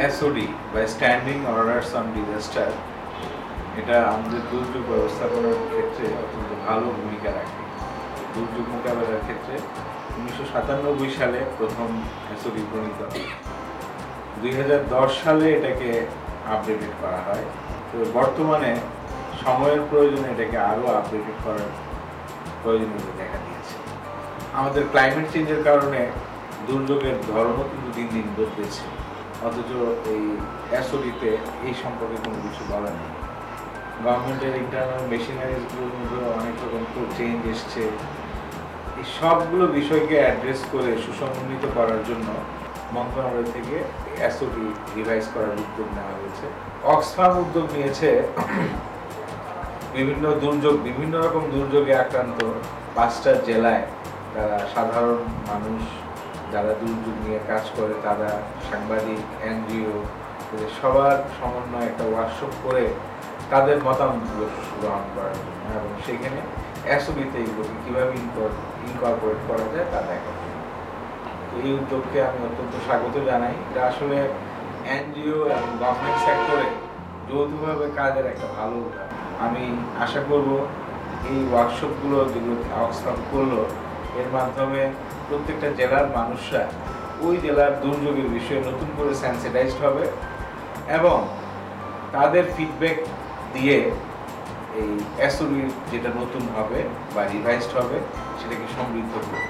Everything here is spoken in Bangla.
এসওডি বা স্ট্যান্ডিং অর্ডারস অন ডিজাস্টার, এটা আমাদের দুর্যোগ ব্যবস্থাপনার ক্ষেত্রে অত্যন্ত ভালো ভূমিকা রাখে। দুর্যোগ মোকাবেলার ক্ষেত্রে 1997 সালে প্রথম এসওডি প্রণীত হয়। 2010 সালে এটাকে আপডেটেড করা হয়। তো বর্তমানে সময়ের প্রয়োজনে এটাকে আরও আপডেটেড করার প্রয়োজনীয়তা দেখা দিয়েছে। আমাদের ক্লাইমেট চেঞ্জের কারণে দুর্যোগের ধরনও কিন্তু দিন দিন বদলেছে, অথচ এই এসওডিতে এই সম্পর্কে কোনো কিছু বলা নেই। গভর্নমেন্টের ইন্টারনাল মেশিনারিজগুলোর মধ্যে অনেক রকম চেঞ্জ এসছে। এই সবগুলো বিষয়কে অ্যাড্রেস করে সুসমন্বিত করার জন্য মন্ত্রণালয় থেকে এসওডি রিভাইজ করার উদ্যোগ নেওয়া হয়েছে। অক্সফাম উদ্যোগ নিয়েছে বিভিন্ন রকম দুর্যোগে আক্রান্ত 5টা জেলায় তারা সাধারণ মানুষ যারা দুর্যোগ নিয়ে কাজ করে, তারা সাংবাদিক, এনজিও, সবার সমন্বয়ে একটা ওয়ার্কশপ করে তাদের মতামতগুলো গ্রহণ করার জন্য এবং সেখানে এসওবিতে এগুলোকে কীভাবে ইনকর্পোরেট করা যায় তা দেখার জন্য। এই উদ্যোগকে আমি অত্যন্ত স্বাগত জানাই। এটা আসলে এনজিও এবং গভর্নমেন্ট সেক্টরে যৌথভাবে কাজের একটা ভালো উদাহরণ। আমি আশা করব এই ওয়ার্কশপগুলো যেগুলো অক্সফাম করলো, এর মাধ্যমে প্রত্যেকটা জেলার মানুষরা ওই জেলার দুর্যোগের বিষয়ে নতুন করে সেন্সিটাইজড হবে এবং তাদের ফিডব্যাক দিয়ে এই এসওবি যেটা নতুন হবে বা রিভাইজড হবে সেটাকে সমৃদ্ধ করবে।